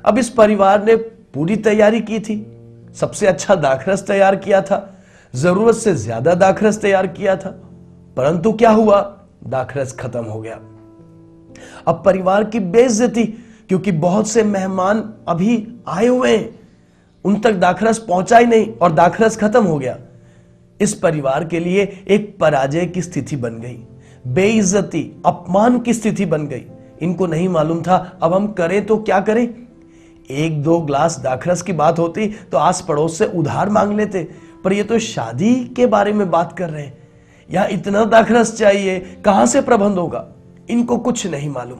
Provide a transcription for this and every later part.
अब इस परिवार ने पूरी तैयारी की थी, सबसे अच्छा दाखरस तैयार किया था, जरूरत से ज्यादा दाखरस तैयार किया था, परंतु क्या हुआ? दाखरस खत्म हो गया। अब परिवार की बेइज्जती, क्योंकि बहुत से मेहमान अभी आए हुए हैं, उन तक दाखरस पहुंचा ही नहीं और दाखरस खत्म हो गया। इस परिवार के लिए एक पराजय की स्थिति बन गई, बेइज्जती, अपमान की स्थिति बन गई। इनको नहीं मालूम था अब हम करें तो क्या करें। एक दो ग्लास दाखरस की बात होती तो आस पड़ोस से उधार मांग लेते, पर ये तो शादी के बारे में बात कर रहे हैं, यहां इतना दाखरस चाहिए, कहां से प्रबंध होगा, इनको कुछ नहीं मालूम।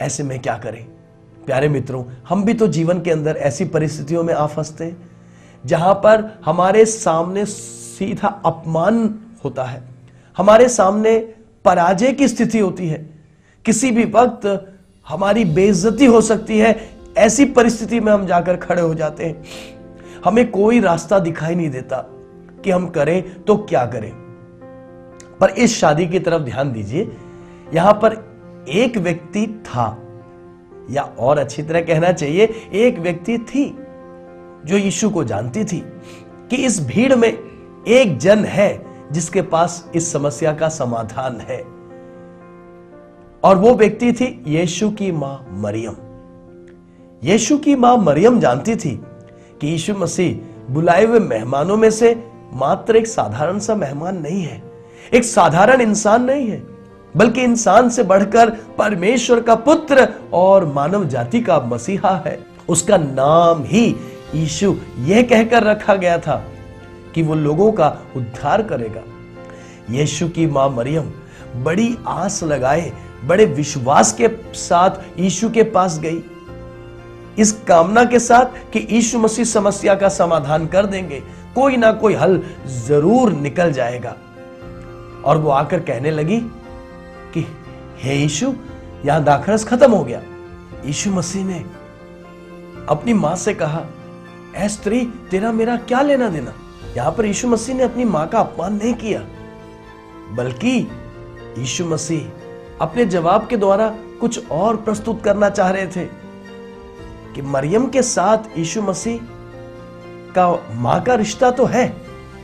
ऐसे में क्या करें? प्यारे मित्रों, हम भी तो जीवन के अंदर ऐसी परिस्थितियों में आ फंसते हैं जहां पर हमारे सामने सीधा अपमान होता है, हमारे सामने पराजय की स्थिति होती है, किसी भी वक्त हमारी बेइज्जती हो सकती है। ऐसी परिस्थिति में हम जाकर खड़े हो जाते हैं, हमें कोई रास्ता दिखाई नहीं देता कि हम करें तो क्या करें। पर इस शादी की तरफ ध्यान दीजिए, यहां पर एक व्यक्ति था, या और अच्छी तरह कहना चाहिए एक व्यक्ति थी जो यीशु को जानती थी कि इस भीड़ में एक जन है जिसके पास इस समस्या का समाधान है, और वो व्यक्ति थी यीशु की मां मरियम। यीशु की मां मरियम जानती थी कि यीशु मसीह बुलाए हुए मेहमानों में से मात्र एक साधारण सा मेहमान नहीं है, एक साधारण इंसान नहीं है, बल्कि इंसान से बढ़कर परमेश्वर का पुत्र और मानव जाति का मसीहा है। उसका नाम ही यीशु यह कहकर रखा गया था कि वो लोगों का उद्धार करेगा। यीशु की मां मरियम बड़ी आस लगाए, बड़े विश्वास के साथ यीशु के पास गई, इस कामना के साथ कि यीशु मसीह समस्या का समाधान कर देंगे, कोई ना कोई हल जरूर निकल जाएगा। और वो आकर कहने लगी कि हे यीशु, यहां दाखरस खत्म हो गया। यीशु मसीह ने अपनी मां से कहा, ऐ स्त्री, तेरा मेरा क्या लेना देना। यहां पर यीशु मसीह ने अपनी मां का अपमान नहीं किया, बल्कि यीशु मसीह अपने जवाब के द्वारा कुछ और प्रस्तुत करना चाह रहे थे कि मरियम के साथ यीशु मसीह का मां का रिश्ता तो है,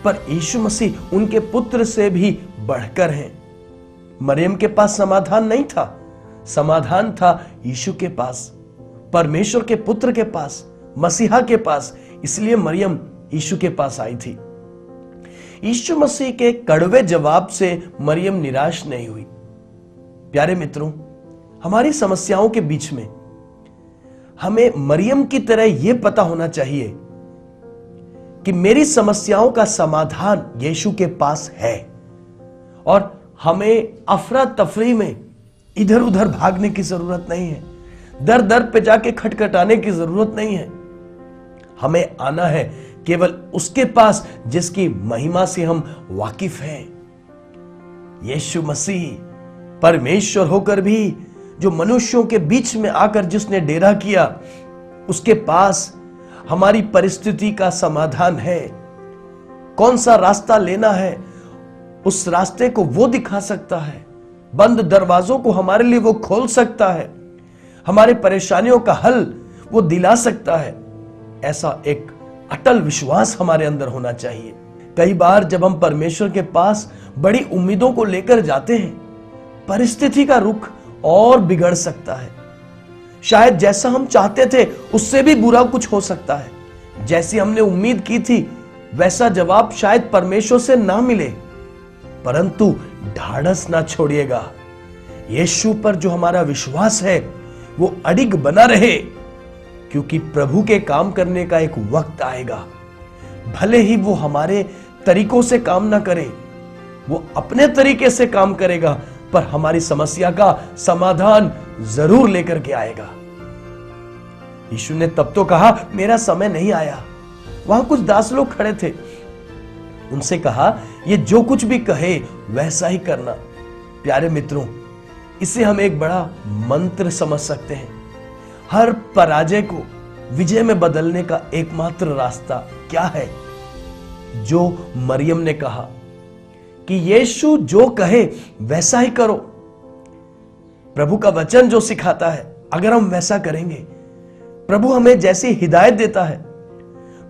पर यीशु मसीह उनके पुत्र से भी बढ़कर हैं। मरियम के पास समाधान नहीं था, समाधान था यीशु के पास, परमेश्वर के पुत्र के पास, मसीहा के पास। इसलिए मरियम यीशु के पास आई थी। यीशु मसीह के कड़वे जवाब से मरियम निराश नहीं हुई। प्यारे मित्रों, हमारी समस्याओं के बीच में हमें मरियम की तरह यह पता होना चाहिए कि मेरी समस्याओं का समाधान यीशु के पास है, और हमें अफरा तफरी में इधर उधर भागने की जरूरत नहीं है, दर दर पे जाके खटखटाने की जरूरत नहीं है। हमें आना है केवल उसके पास जिसकी महिमा से हम वाकिफ हैं। यीशु मसीह परमेश्वर होकर भी जो मनुष्यों के बीच में आकर जिसने डेरा किया, उसके पास हमारी परिस्थिति का समाधान है। कौन सा रास्ता लेना है, उस रास्ते को वो दिखा सकता है, बंद दरवाजों को हमारे लिए वो खोल सकता है, हमारे परेशानियों का हल वो दिला सकता है। ऐसा एक अटल विश्वास हमारे अंदर होना चाहिए। कई बार जब हम परमेश्वर के पास बड़ी उम्मीदों को लेकर जाते हैं, परिस्थिति का रुख और बिगड़ सकता है। शायद जैसा हम चाहते थे उससे भी बुरा कुछ हो सकता है। जैसी हमने उम्मीद की थी वैसा जवाब शायद परमेश्वर से ना मिले, परंतु ढाढ़स ना छोड़िएगा। यीशु पर जो हमारा विश्वास है वो अडिग बना रहे, क्योंकि प्रभु के काम करने का एक वक्त आएगा। भले ही वो हमारे तरीकों से काम ना करे, वो अपने तरीके से काम करेगा, पर हमारी समस्या का समाधान जरूर लेकर के आएगा। यीशु ने तब तो कहा, मेरा समय नहीं आया। वहां कुछ दास लोग खड़े थे, उनसे कहा, ये जो कुछ भी कहे वैसा ही करना। प्यारे मित्रों, इसे हम एक बड़ा मंत्र समझ सकते हैं। हर पराजय को विजय में बदलने का एकमात्र रास्ता क्या है? जो मरियम ने कहा कि यीशु जो कहे वैसा ही करो। प्रभु का वचन जो सिखाता है अगर हम वैसा करेंगे, प्रभु हमें जैसी हिदायत देता है,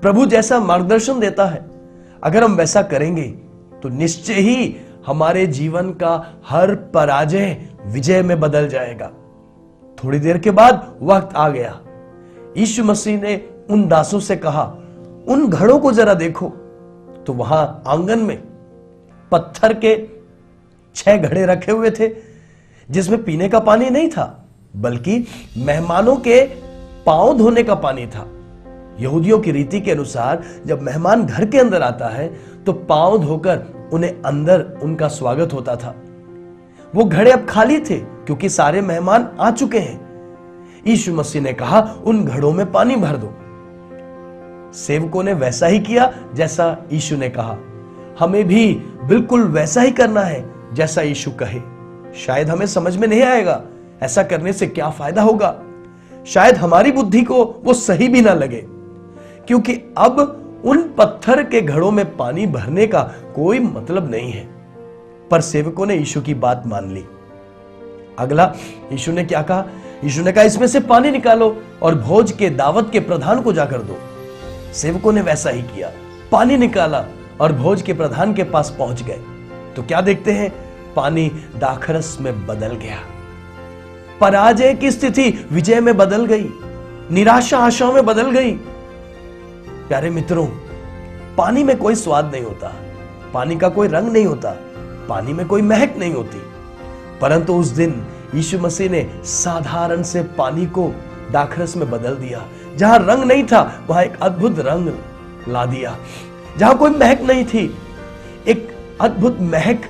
प्रभु जैसा मार्गदर्शन देता है, अगर हम वैसा करेंगे तो निश्चय ही हमारे जीवन का हर पराजय विजय में बदल जाएगा। थोड़ी देर के बाद वक्त आ गया। यीशु मसीह ने उन दासों से कहा, उन घड़ों को जरा देखो। तो वहां आंगन में पत्थर के 6 घड़े रखे हुए थे, जिसमें पीने का पानी नहीं था, बल्कि मेहमानों के पांव धोने का पानी था। यहूदियों की रीति के अनुसार जब मेहमान घर के अंदर आता है तो पांव धोकर उन्हें अंदर उनका स्वागत होता था। वो घड़े अब खाली थे क्योंकि सारे मेहमान आ चुके हैं। यीशु मसीह ने कहा, उन घड़ों में पानी भर दो। सेवकों ने वैसा ही किया जैसा यीशु ने कहा। हमें भी बिल्कुल वैसा ही करना है जैसा यीशु कहे। शायद हमें समझ में नहीं आएगा ऐसा करने से क्या फायदा होगा, शायद हमारी बुद्धि को वो सही भी ना लगे, क्योंकि अब उन पत्थर के घड़ों में पानी भरने का कोई मतलब नहीं है। पर सेवकों ने यीशु की बात मान ली। अगला यीशु ने क्या कहा? यीशु ने कहा, इसमें से पानी निकालो और भोज के दावत के प्रधान को जाकर दो। सेवकों ने वैसा ही किया, पानी निकाला और भोज के प्रधान के पास पहुंच गए। तो क्या देखते हैं? पानी दाखरस में बदल गया। पराजय की स्थिति विजय में बदल गई, निराशा आशाओं में बदल गई। प्यारे मित्रों, पानी में कोई स्वाद नहीं होता, पानी का कोई रंग नहीं होता, पानी में कोई महक नहीं होती, परंतु उस दिन यीशु मसीह ने साधारण से पानी को दाखरस में बदल दिया। जहां रंग नहीं था वहां एक अद्भुत रंग ला दिया। जहां कोई महक नहीं थी, एक अद्भुत महक,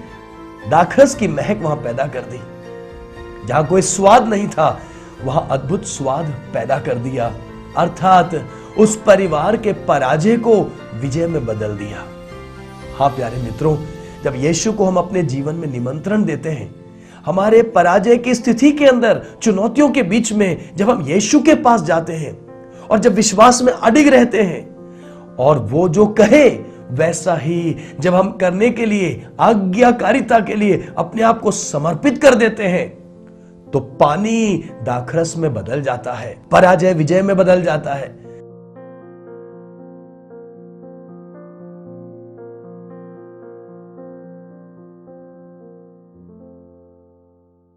दाखरस की महक वहां पैदा कर दी। जहां कोई स्वाद नहीं था वहां अद्भुत स्वाद पैदा कर दिया, अर्थात उस परिवार के पराजय को विजय में बदल दिया। हाँ प्यारे मित्रों, जब यीशु को हम अपने जीवन में निमंत्रण देते हैं, हमारे पराजय की स्थिति के अंदर, चुनौतियों के बीच में जब हम यीशु के पास जाते हैं और जब विश्वास में अडिग रहते हैं और वो जो कहे वैसा ही जब हम करने के लिए, आज्ञाकारिता के लिए अपने आप को समर्पित कर देते हैं, तो पानी दाखरस में बदल जाता है, पराजय विजय में बदल जाता है।